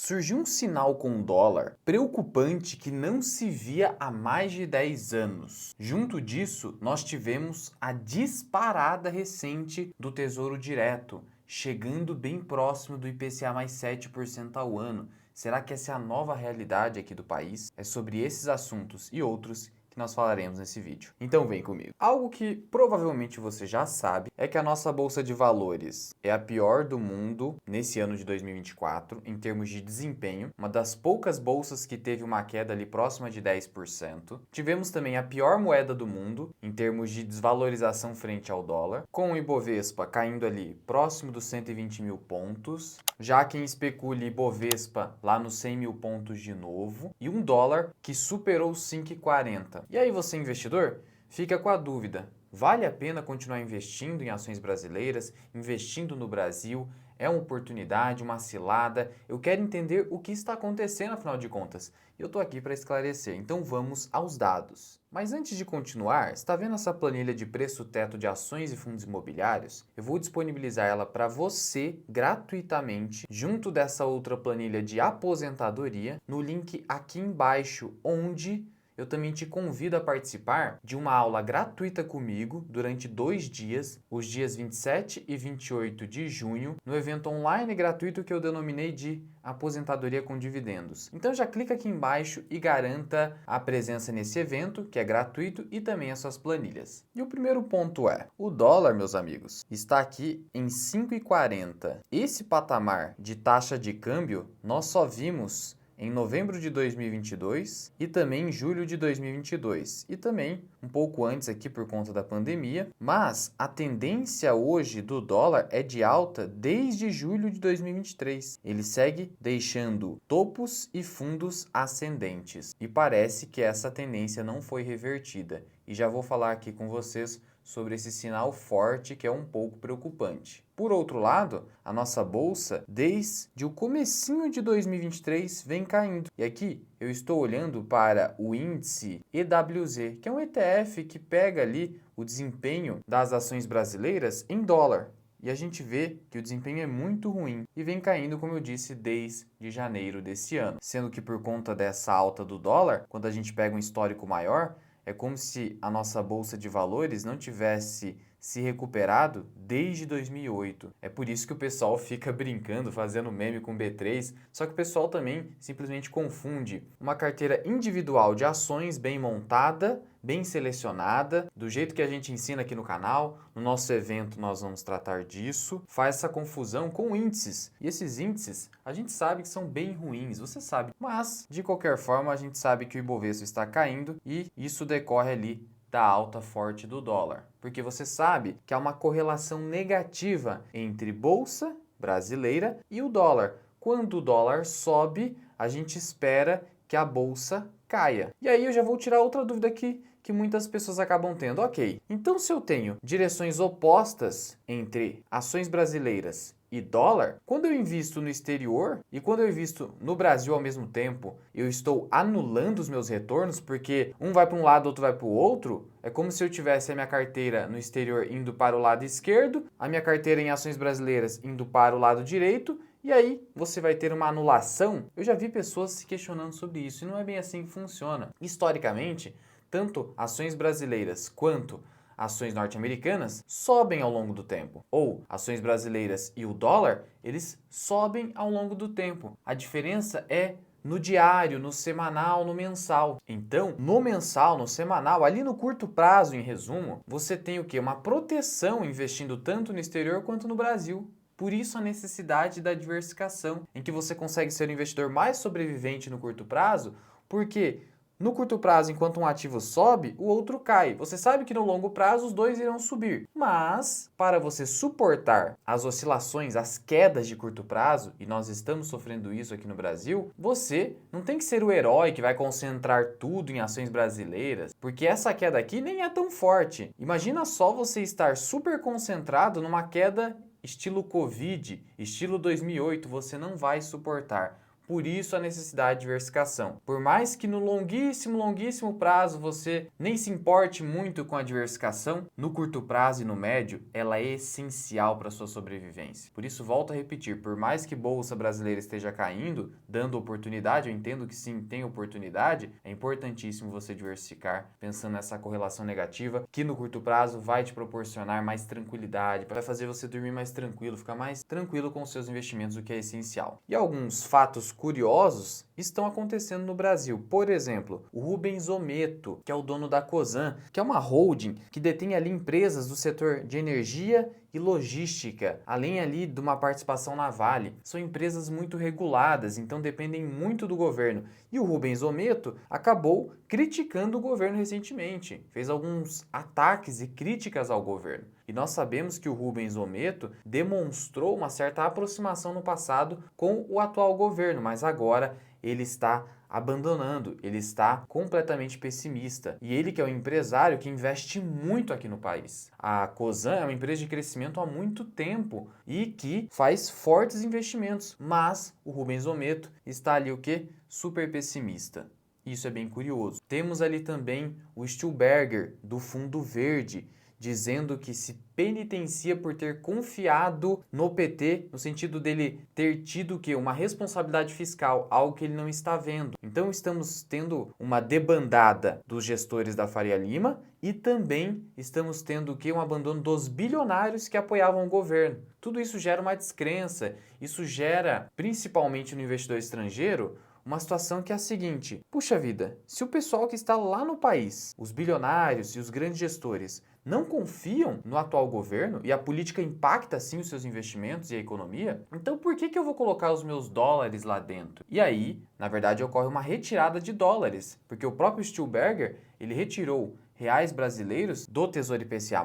Surgiu um sinal com o dólar preocupante que não se via há mais de 10 anos. Junto disso, nós tivemos a disparada recente do Tesouro Direto, chegando bem próximo do IPCA mais 7% ao ano. Será que essa é a nova realidade aqui do país? É sobre esses assuntos e outros que nós falaremos nesse vídeo. Então vem comigo. Algo que provavelmente você já sabe é que a nossa bolsa de valores é a pior do mundo nesse ano de 2024 em termos de desempenho, uma das poucas bolsas que teve uma queda ali próxima de 10%. Tivemos também a pior moeda do mundo em termos de desvalorização frente ao dólar, com o Ibovespa caindo ali próximo dos 120 mil pontos. Já quem especule Ibovespa lá nos 100 mil pontos de novo, e um dólar que superou os 5,40. E aí você, investidor, fica com a dúvida, vale a pena continuar investindo em ações brasileiras, investindo no Brasil? É uma oportunidade, uma cilada? Eu quero entender o que está acontecendo, afinal de contas. E eu estou aqui para esclarecer, então vamos aos dados. Mas antes de continuar, está vendo essa planilha de preço-teto de ações e fundos imobiliários? Eu vou disponibilizar ela para você gratuitamente, junto dessa outra planilha de aposentadoria, no link aqui embaixo, onde eu também te convido a participar de uma aula gratuita comigo durante 2 dias, os dias 27 e 28 de junho, no evento online gratuito que eu denominei de Aposentadoria com Dividendos. Então já clica aqui embaixo e garanta a presença nesse evento, que é gratuito, e também as suas planilhas. E o primeiro ponto é, o dólar, meus amigos, está aqui em 5,40. Esse patamar de taxa de câmbio nós só vimos em novembro de 2022 e também em julho de 2022 e também um pouco antes aqui por conta da pandemia, mas a tendência hoje do dólar é de alta desde julho de 2023. Ele segue deixando topos e fundos ascendentes e parece que essa tendência não foi revertida. E já vou falar aqui com vocês sobre esse sinal forte que é um pouco preocupante. Por outro lado, a nossa bolsa, desde o comecinho de 2023, vem caindo. E aqui eu estou olhando para o índice EWZ, que é um ETF que pega ali o desempenho das ações brasileiras em dólar. E a gente vê que o desempenho é muito ruim e vem caindo, como eu disse, desde janeiro desse ano. Sendo que por conta dessa alta do dólar, quando a gente pega um histórico maior, é como se a nossa bolsa de valores não tivesse se recuperado desde 2008. É por isso que o pessoal fica brincando, fazendo meme com B3, só que o pessoal também simplesmente confunde uma carteira individual de ações bem montada, bem selecionada, do jeito que a gente ensina aqui no canal. No nosso evento nós vamos tratar disso. Faz essa confusão com índices. E esses índices a gente sabe que são bem ruins, você sabe. Mas, de qualquer forma, a gente sabe que o Ibovespa está caindo e isso decorre ali da alta forte do dólar. Porque você sabe que há uma correlação negativa entre bolsa brasileira e o dólar. Quando o dólar sobe, a gente espera que a bolsa caia. E aí eu já vou tirar outra dúvida aqui que muitas pessoas acabam tendo. Ok, então se eu tenho direções opostas entre ações brasileiras e dólar, quando eu invisto no exterior e quando eu invisto no Brasil ao mesmo tempo, eu estou anulando os meus retornos porque um vai para um lado, outro vai para o outro. É como se eu tivesse a minha carteira no exterior indo para o lado esquerdo, a minha carteira em ações brasileiras indo para o lado direito, e aí você vai ter uma anulação. Eu já vi pessoas se questionando sobre isso e não é bem assim que funciona. Historicamente, tanto ações brasileiras quanto ações norte-americanas sobem ao longo do tempo. Ou ações brasileiras e o dólar, eles sobem ao longo do tempo. A diferença é no diário, no semanal, no mensal. Então, no mensal, no semanal, ali no curto prazo, em resumo, você tem o quê? Uma proteção investindo tanto no exterior quanto no Brasil. Por isso a necessidade da diversificação, em que você consegue ser um investidor mais sobrevivente no curto prazo, porque no curto prazo, enquanto um ativo sobe, o outro cai. Você sabe que no longo prazo os dois irão subir. Mas, para você suportar as oscilações, as quedas de curto prazo, e nós estamos sofrendo isso aqui no Brasil, você não tem que ser o herói que vai concentrar tudo em ações brasileiras, porque essa queda aqui nem é tão forte. Imagina só você estar super concentrado numa queda estilo Covid, estilo 2008, você não vai suportar. Por isso a necessidade de diversificação. Por mais que no longuíssimo prazo você nem se importe muito com a diversificação, no curto prazo e no médio, ela é essencial para a sua sobrevivência. Por isso, volto a repetir, por mais que a Bolsa Brasileira esteja caindo, dando oportunidade, eu entendo que sim, tem oportunidade, é importantíssimo você diversificar, pensando nessa correlação negativa, que no curto prazo vai te proporcionar mais tranquilidade, vai fazer você dormir mais tranquilo, ficar mais tranquilo com os seus investimentos, o que é essencial. E alguns fatos curiosos estão acontecendo no Brasil. Por exemplo, o Rubens Ometo, que é o dono da Cosan, que é uma holding que detém ali empresas do setor de energia e logística, além ali de uma participação na Vale. São empresas muito reguladas, então dependem muito do governo. E o Rubens Ometo acabou criticando o governo recentemente, fez alguns ataques e críticas ao governo. E nós sabemos que o Rubens Ometo demonstrou uma certa aproximação no passado com o atual governo, mas agora ele está abandonando, ele está completamente pessimista. E ele que é um empresário que investe muito aqui no país. A Cosan é uma empresa de crescimento há muito tempo e que faz fortes investimentos, mas o Rubens Ometo está ali o quê? Super pessimista. Isso é bem curioso. Temos ali também o Stuhlberger, do Fundo Verde, dizendo que se penitencia por ter confiado no PT, no sentido dele ter tido que uma responsabilidade fiscal, algo que ele não está vendo. Então estamos tendo uma debandada dos gestores da Faria Lima e também estamos tendo que um abandono dos bilionários que apoiavam o governo. Tudo isso gera uma descrença, isso gera, principalmente no investidor estrangeiro, uma situação que é a seguinte: puxa vida, se o pessoal que está lá no país, os bilionários e os grandes gestores, não confiam no atual governo e a política impacta sim os seus investimentos e a economia, então por que eu vou colocar os meus dólares lá dentro? E aí, na verdade, ocorre uma retirada de dólares, porque o próprio Stuhlberger, ele retirou reais brasileiros do Tesouro IPCA+,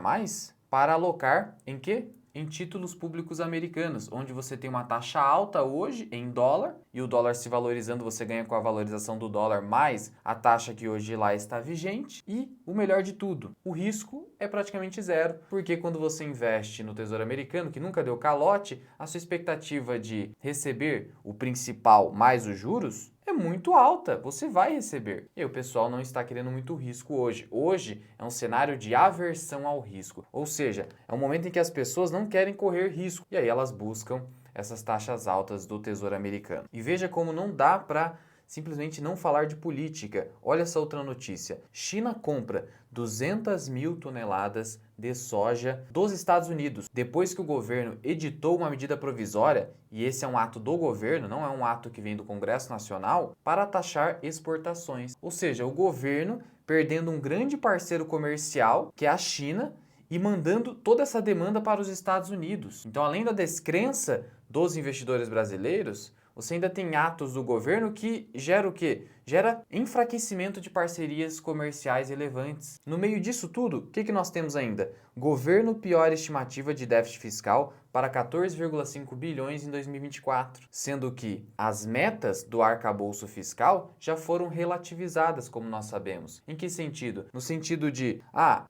para alocar em quê? Em títulos públicos americanos, onde você tem uma taxa alta hoje em dólar, e o dólar se valorizando, você ganha com a valorização do dólar mais a taxa que hoje lá está vigente, e o melhor de tudo, o risco é praticamente zero, porque quando você investe no Tesouro Americano, que nunca deu calote, a sua expectativa de receber o principal mais os juros é muito alta, você vai receber. E aí, o pessoal não está querendo muito risco hoje. Hoje é um cenário de aversão ao risco, ou seja, é um momento em que as pessoas não querem correr risco, e aí elas buscam essas taxas altas do Tesouro Americano. E veja como não dá para simplesmente não falar de política. Olha essa outra notícia. China compra 200 mil toneladas de soja dos Estados Unidos, depois que o governo editou uma medida provisória, e esse é um ato do governo, não é um ato que vem do Congresso Nacional, para taxar exportações. Ou seja, o governo perdendo um grande parceiro comercial, que é a China, e mandando toda essa demanda para os Estados Unidos. Então, além da descrença dos investidores brasileiros, você ainda tem atos do governo que gera o quê? Gera enfraquecimento de parcerias comerciais relevantes. No meio disso tudo, o que nós temos ainda? Governo piora estimativa de déficit fiscal para 14,5 bilhões em 2024, sendo que as metas do arcabouço fiscal já foram relativizadas, como nós sabemos. Em que sentido? No sentido de,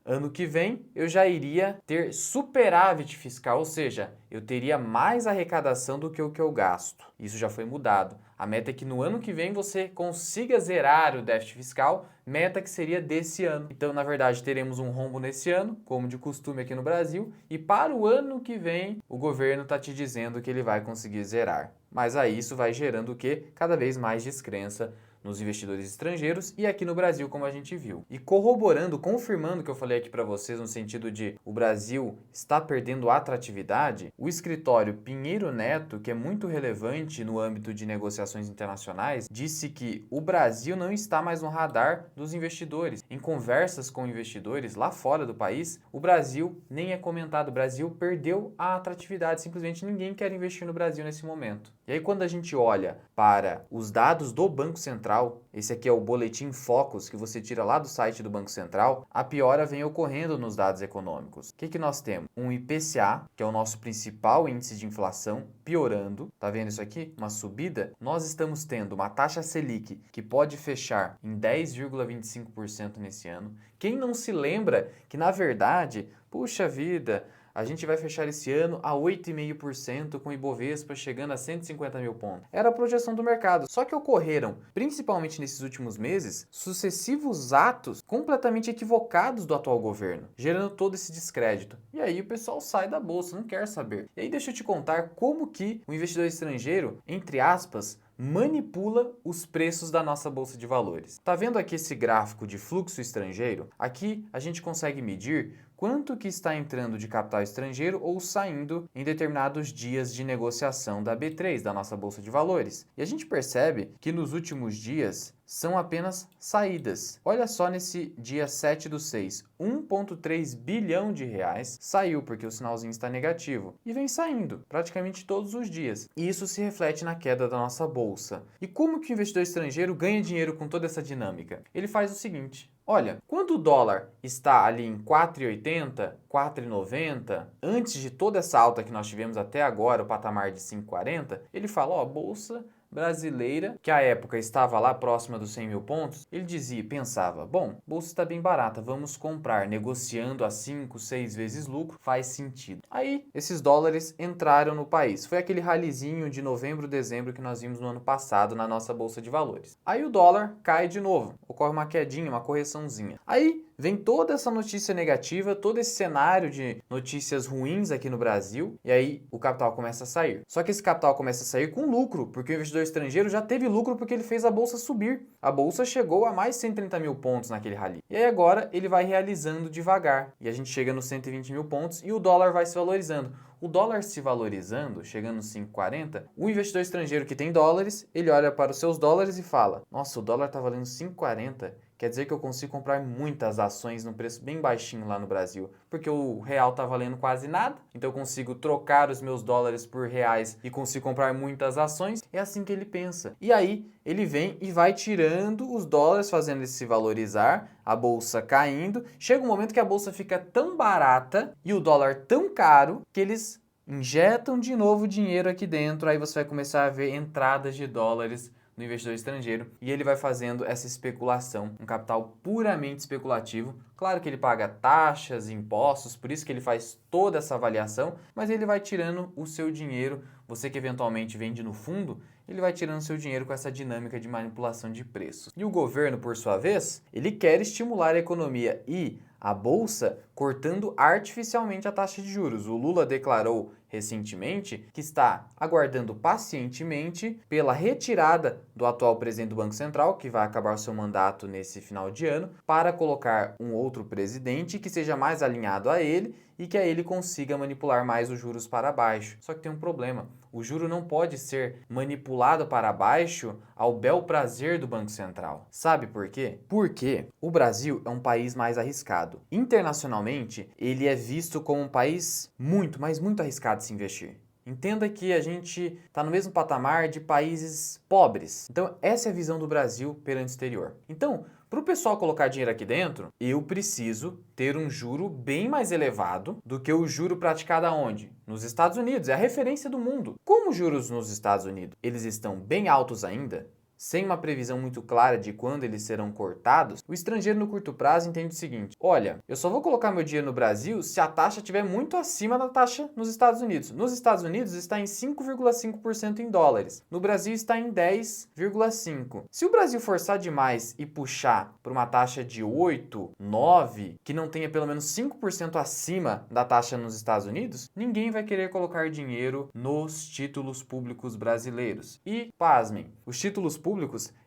ano que vem eu já iria ter superávit fiscal, ou seja, eu teria mais arrecadação do que o que eu gasto. Isso já foi mudado. A meta é que no ano que vem você consiga zerar o déficit fiscal, meta que seria desse ano. Então, na verdade, teremos um rombo nesse ano, como de costume aqui no Brasil, e para o ano que vem, o governo está te dizendo que ele vai conseguir zerar. Mas aí isso vai gerando o quê? Cada vez mais descrença nos investidores estrangeiros e aqui no Brasil, como a gente viu. E corroborando, confirmando o que eu falei aqui para vocês no sentido de o Brasil está perdendo atratividade, o escritório Pinheiro Neto, que é muito relevante no âmbito de negociações internacionais, disse que o Brasil não está mais no radar dos investidores. Em conversas com investidores lá fora do país, o Brasil nem é comentado. O Brasil perdeu a atratividade, simplesmente ninguém quer investir no Brasil nesse momento. E aí quando a gente olha para os dados do Banco Central, esse aqui é o boletim Focus que você tira lá do site do Banco Central, a piora vem ocorrendo nos dados econômicos. O que nós temos? Um IPCA, que é o nosso principal índice de inflação, piorando. Tá vendo isso aqui? Uma subida. Nós estamos tendo uma taxa Selic que pode fechar em 10,25% nesse ano. Quem não se lembra que, na verdade, puxa vida, a gente vai fechar esse ano a 8,5% com o Ibovespa chegando a 150 mil pontos. Era a projeção do mercado, só que ocorreram, principalmente nesses últimos meses, sucessivos atos completamente equivocados do atual governo, gerando todo esse descrédito. E aí o pessoal sai da bolsa, não quer saber. E aí deixa eu te contar como que o investidor estrangeiro, entre aspas, manipula os preços da nossa bolsa de valores. Tá vendo aqui esse gráfico de fluxo estrangeiro? Aqui a gente consegue medir quanto que está entrando de capital estrangeiro ou saindo em determinados dias de negociação da B3, da nossa bolsa de valores. E a gente percebe que nos últimos dias são apenas saídas. Olha só nesse dia 7/6, 1,3 bilhão de reais saiu porque o sinalzinho está negativo e vem saindo praticamente todos os dias. E isso se reflete na queda da nossa bolsa. E como que o investidor estrangeiro ganha dinheiro com toda essa dinâmica? Ele faz o seguinte: olha, quando o dólar está ali em 4,80, 4,90, antes de toda essa alta que nós tivemos até agora, o patamar de 5,40, ele fala, ó, bolsa brasileira, que à época estava lá próxima dos 100 mil pontos, ele pensava, bom, bolsa está bem barata, vamos comprar, negociando a 5, 6 vezes lucro, faz sentido. Aí, esses dólares entraram no país. Foi aquele ralizinho de novembro, dezembro que nós vimos no ano passado na nossa bolsa de valores. Aí o dólar cai de novo, ocorre uma quedinha, uma correçãozinha. Aí vem toda essa notícia negativa, todo esse cenário de notícias ruins aqui no Brasil, e aí o capital começa a sair. Só que esse capital começa a sair com lucro, porque o investidor estrangeiro já teve lucro porque ele fez a bolsa subir. A bolsa chegou a mais 130 mil pontos naquele rally. E aí agora ele vai realizando devagar, e a gente chega nos 120 mil pontos e o dólar vai se valorizando. O dólar se valorizando, chegando nos 5,40, o investidor estrangeiro que tem dólares, ele olha para os seus dólares e fala, nossa, o dólar está valendo 5,40, quer dizer que eu consigo comprar muitas ações num preço bem baixinho lá no Brasil, porque o real está valendo quase nada, então eu consigo trocar os meus dólares por reais e consigo comprar muitas ações. É assim que ele pensa. E aí ele vem e vai tirando os dólares, fazendo ele se valorizar, a bolsa caindo. Chega um momento que a bolsa fica tão barata e o dólar tão caro que eles injetam de novo dinheiro aqui dentro, aí você vai começar a ver entradas de dólares no investidor estrangeiro e ele vai fazendo essa especulação, um capital puramente especulativo. Claro que ele paga taxas, impostos, por isso que ele faz toda essa avaliação, mas ele vai tirando o seu dinheiro, você que eventualmente vende no fundo, ele vai tirando o seu dinheiro com essa dinâmica de manipulação de preços. E o governo, por sua vez, ele quer estimular a economia e a bolsa cortando artificialmente a taxa de juros. O Lula declarou recentemente que está aguardando pacientemente pela retirada do atual presidente do Banco Central, que vai acabar o seu mandato nesse final de ano, para colocar um outro presidente que seja mais alinhado a ele e que a ele consiga manipular mais os juros para baixo. Só que tem um problema, o juro não pode ser manipulado para baixo ao bel prazer do Banco Central. Sabe por quê? Porque o Brasil é um país mais arriscado. Internacionalmente, ele é visto como um país muito, mas muito arriscado de se investir. Entenda que a gente está no mesmo patamar de países pobres. Então, essa é a visão do Brasil perante o exterior. Então, para o pessoal colocar dinheiro aqui dentro, eu preciso ter um juro bem mais elevado do que o juro praticado aonde? Nos Estados Unidos, é a referência do mundo. Como os juros nos Estados Unidos, eles estão bem altos ainda, sem uma previsão muito clara de quando eles serão cortados, o estrangeiro no curto prazo entende o seguinte, olha, eu só vou colocar meu dinheiro no Brasil se a taxa estiver muito acima da taxa nos Estados Unidos. Nos Estados Unidos está em 5,5% em dólares, no Brasil está em 10,5%. Se o Brasil forçar demais e puxar para uma taxa de 8, 9, que não tenha pelo menos 5% acima da taxa nos Estados Unidos, ninguém vai querer colocar dinheiro nos títulos públicos brasileiros. E, pasmem, os títulos públicos,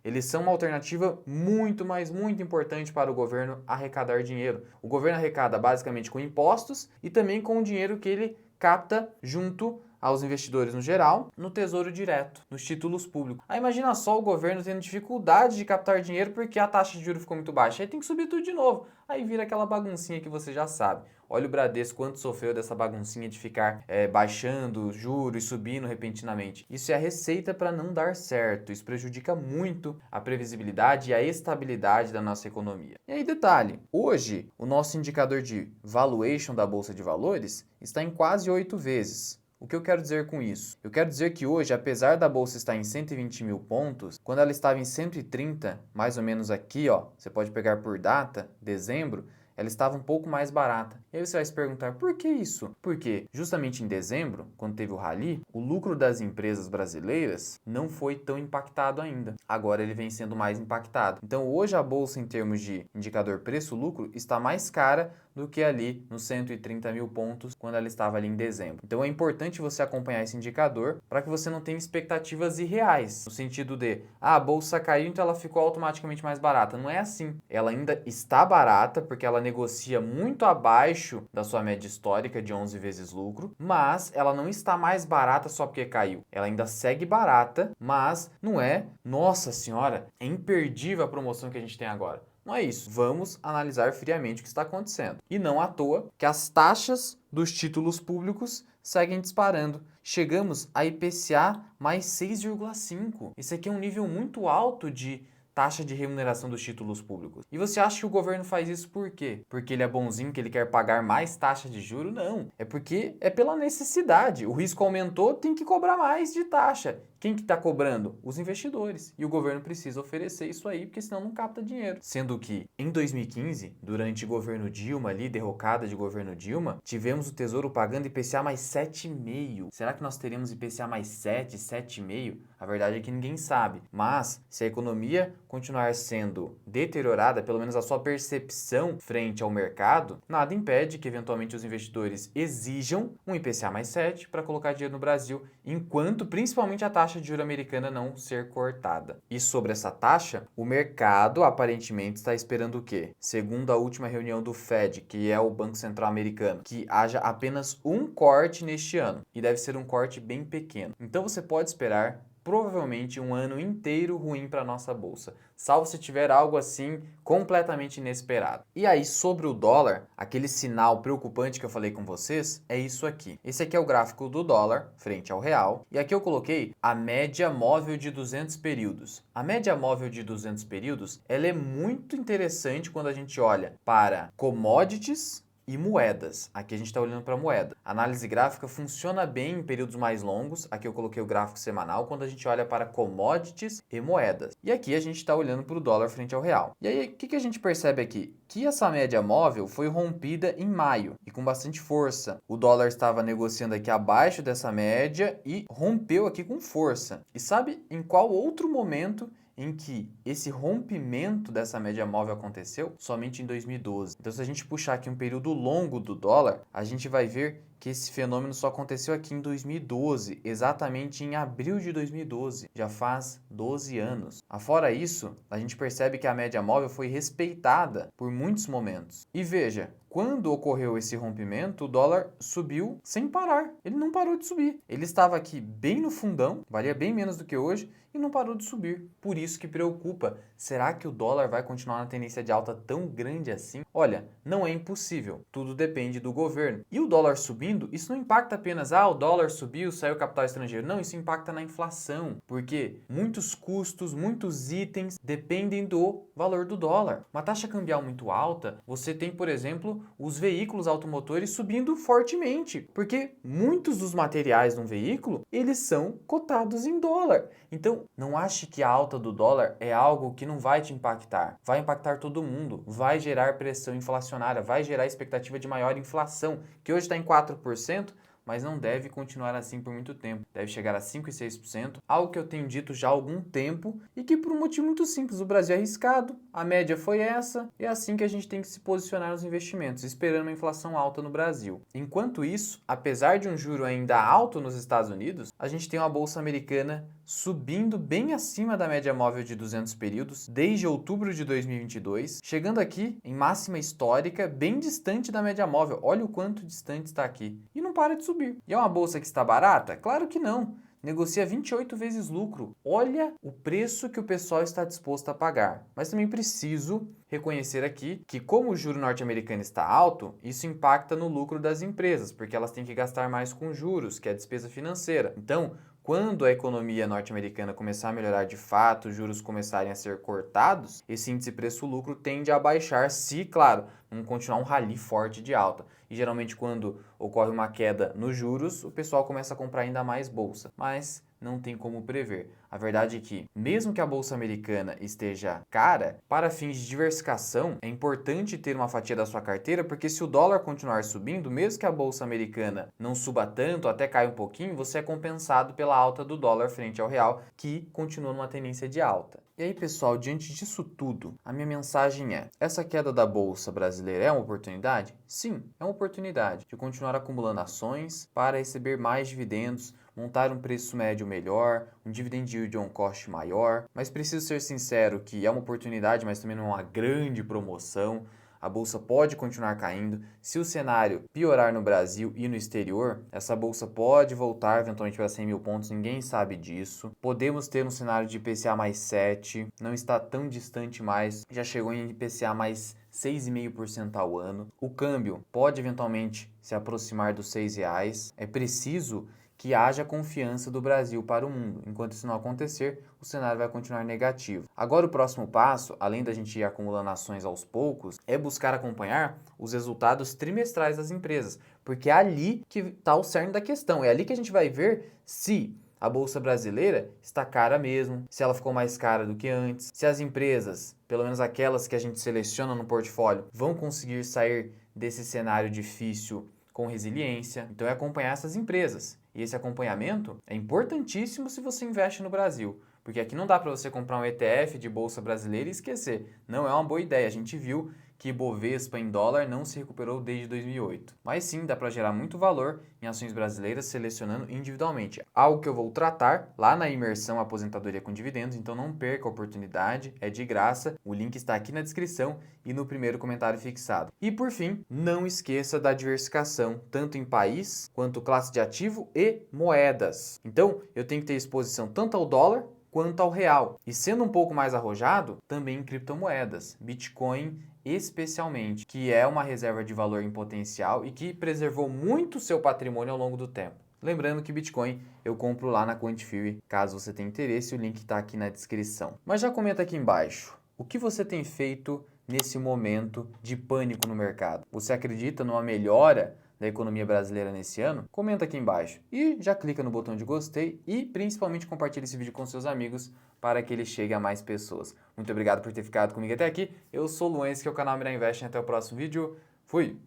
eles são uma alternativa muito, mas muito importante para o governo arrecadar dinheiro. O governo arrecada basicamente com impostos e também com o dinheiro que ele capta junto aos investidores no geral, no Tesouro Direto, nos títulos públicos. Aí imagina só o governo tendo dificuldade de captar dinheiro porque a taxa de juros ficou muito baixa. Aí tem que subir tudo de novo. Aí vira aquela baguncinha que você já sabe. Olha o Bradesco quanto sofreu dessa baguncinha de ficar baixando juros e subindo repentinamente. Isso é a receita para não dar certo. Isso prejudica muito a previsibilidade e a estabilidade da nossa economia. E aí detalhe, hoje o nosso indicador de valuation da Bolsa de Valores está em quase 8 vezes. O que eu quero dizer com isso? Eu quero dizer que hoje, apesar da bolsa estar em 120 mil pontos, quando ela estava em 130, mais ou menos aqui, ó, você pode pegar por data, dezembro, ela estava um pouco mais barata. E aí você vai se perguntar, por que isso? Porque justamente em dezembro, quando teve o rally, o lucro das empresas brasileiras não foi tão impactado ainda. Agora ele vem sendo mais impactado. Então hoje a bolsa, em termos de indicador preço-lucro, está mais cara do que ali nos 130 mil pontos quando ela estava ali em dezembro. Então é importante você acompanhar esse indicador para que você não tenha expectativas irreais, no sentido de, a bolsa caiu, então ela ficou automaticamente mais barata. Não é assim. Ela ainda está barata porque ela negocia muito abaixo da sua média histórica de 11 vezes lucro, mas ela não está mais barata só porque caiu. Ela ainda segue barata, mas não é, nossa senhora, é imperdível a promoção que a gente tem agora. Não é isso. Vamos analisar friamente o que está acontecendo. E não à toa que as taxas dos títulos públicos seguem disparando. Chegamos a IPCA mais 6,5. Esse aqui é um nível muito alto de taxa de remuneração dos títulos públicos. E você acha que o governo faz isso por quê? Porque ele é bonzinho, que ele quer pagar mais taxa de juro? Não. É porque é pela necessidade. O risco aumentou, tem que cobrar mais de taxa. Quem que está cobrando? Os investidores. E o governo precisa oferecer isso aí, porque senão não capta dinheiro. Sendo que, em 2015, durante o governo Dilma ali, derrocada de governo Dilma, tivemos o Tesouro pagando IPCA mais 7,5. Será que nós teremos IPCA mais 7, 7,5? A verdade é que ninguém sabe. Mas, se a economia continuar sendo deteriorada, pelo menos a sua percepção frente ao mercado, nada impede que, eventualmente, os investidores exijam um IPCA mais 7 para colocar dinheiro no Brasil, enquanto, principalmente, a taxa de juros americana não ser cortada. E sobre essa taxa, o mercado aparentemente está esperando o quê? Segundo a última reunião do Fed, que é o Banco Central Americano, que haja apenas um corte neste ano. E deve ser um corte bem pequeno. Então você pode esperar provavelmente um ano inteiro ruim para a nossa bolsa, salvo se tiver algo assim completamente inesperado. E aí, sobre o dólar, aquele sinal preocupante que eu falei com vocês é isso aqui. Esse aqui é o gráfico do dólar frente ao real, e aqui eu coloquei a média móvel de 200 períodos. A média móvel de 200 períodos, ela é muito interessante quando a gente olha para commodities e moedas. Aqui a gente está olhando para a moeda. A análise gráfica funciona bem em períodos mais longos. Aqui eu coloquei o gráfico semanal quando a gente olha para commodities e moedas. E aqui a gente está olhando para o dólar frente ao real. E aí, o que a gente percebe aqui? Que essa média móvel foi rompida em maio e com bastante força. O dólar estava negociando aqui abaixo dessa média e rompeu aqui com força. E sabe em qual outro momento em que esse rompimento dessa média móvel aconteceu? Somente em 2012. Então, se a gente puxar aqui um período longo do dólar, a gente vai ver que esse fenômeno só aconteceu aqui em 2012, exatamente em abril de 2012. Já faz 12 anos. Afora isso, a gente percebe que a média móvel foi respeitada por muitos momentos. E veja, quando ocorreu esse rompimento, o dólar subiu sem parar. Ele não parou de subir. Ele estava aqui bem no fundão, valia bem menos do que hoje, e não parou de subir. Por isso que preocupa. Será que o dólar vai continuar na tendência de alta tão grande assim? Olha, não é impossível. Tudo depende do governo. E o dólar subindo, isso não impacta apenas, o dólar subiu, saiu capital estrangeiro. Não, isso impacta na inflação. Porque muitos custos, muitos itens dependem do valor do dólar. Uma taxa cambial muito alta, você tem, por exemplo, os veículos automotores subindo fortemente. Porque muitos dos materiais de um veículo, eles são cotados em dólar. Então, não ache que a alta do dólar é algo que não vai te impactar. Vai impactar todo mundo, vai gerar pressão inflacionária, vai gerar expectativa de maior inflação, que hoje está em 4%, mas não deve continuar assim por muito tempo. Deve chegar a 5 e 6%, algo que eu tenho dito já há algum tempo e que por um motivo muito simples, o Brasil é arriscado, a média foi essa, e é assim que a gente tem que se posicionar nos investimentos, esperando uma inflação alta no Brasil. Enquanto isso, apesar de um juro ainda alto nos Estados Unidos, a gente tem uma bolsa americana subindo bem acima da média móvel de 200 períodos desde outubro de 2022, chegando aqui em máxima histórica, bem distante da média móvel. Olha o quanto distante está aqui. E não para de subir. E é uma bolsa que está barata? Claro que não. Negocia 28 vezes lucro. Olha o preço que o pessoal está disposto a pagar. Mas também preciso reconhecer aqui que, como o juro norte-americano está alto, isso impacta no lucro das empresas, porque elas têm que gastar mais com juros, que é a despesa financeira. Então, quando a economia norte-americana começar a melhorar de fato, os juros começarem a ser cortados, esse índice preço-lucro tende a baixar se, claro, não continuar um rally forte de alta. E geralmente quando ocorre uma queda nos juros, o pessoal começa a comprar ainda mais bolsa. Mas não tem como prever. A verdade é que, mesmo que a bolsa americana esteja cara, para fins de diversificação, é importante ter uma fatia da sua carteira, porque se o dólar continuar subindo, mesmo que a bolsa americana não suba tanto, até caia um pouquinho, você é compensado pela alta do dólar frente ao real, que continua numa tendência de alta. E aí, pessoal, diante disso tudo, a minha mensagem é: essa queda da bolsa brasileira é uma oportunidade? Sim, é uma oportunidade de continuar acumulando ações para receber mais dividendos, montar um preço médio melhor, um dividend yield on cost maior, mas preciso ser sincero que é uma oportunidade, mas também não é uma grande promoção. A bolsa pode continuar caindo. Se o cenário piorar no Brasil e no exterior, essa bolsa pode voltar eventualmente para 100 mil pontos, ninguém sabe disso. Podemos ter um cenário de IPCA mais 7, não está tão distante mais, já chegou em IPCA mais 6,5% ao ano. O câmbio pode eventualmente se aproximar dos R$ 6. É preciso que haja confiança do Brasil para o mundo. Enquanto isso não acontecer, o cenário vai continuar negativo. Agora o próximo passo, além da gente ir acumulando ações aos poucos, é buscar acompanhar os resultados trimestrais das empresas, porque é ali que está o cerne da questão, é ali que a gente vai ver se a bolsa brasileira está cara mesmo, se ela ficou mais cara do que antes, se as empresas, pelo menos aquelas que a gente seleciona no portfólio, vão conseguir sair desse cenário difícil com resiliência. Então é acompanhar essas empresas. E esse acompanhamento é importantíssimo se você investe no Brasil, porque aqui não dá para você comprar um ETF de bolsa brasileira e esquecer. Não é uma boa ideia. A gente viu que Bovespa em dólar não se recuperou desde 2008. Mas sim, dá para gerar muito valor em ações brasileiras selecionando individualmente. Algo que eu vou tratar lá na imersão Aposentadoria com Dividendos, então não perca a oportunidade, é de graça. O link está aqui na descrição e no primeiro comentário fixado. E por fim, não esqueça da diversificação, tanto em país quanto classe de ativo e moedas. Então, eu tenho que ter exposição tanto ao dólar quanto ao real. E sendo um pouco mais arrojado, também em criptomoedas, Bitcoin especialmente, que é uma reserva de valor em potencial e que preservou muito seu patrimônio ao longo do tempo. Lembrando que Bitcoin eu compro lá na Quantifury, caso você tenha interesse, o link está aqui na descrição. Mas já comenta aqui embaixo, o que você tem feito nesse momento de pânico no mercado? Você acredita numa melhora da economia brasileira nesse ano? Comenta aqui embaixo e já clica no botão de gostei e principalmente compartilhe esse vídeo com seus amigos para que ele chegue a mais pessoas. Muito obrigado por ter ficado comigo até aqui. Eu sou o Luan, esse que é o canal Mirai Invest. Até o próximo vídeo. Fui!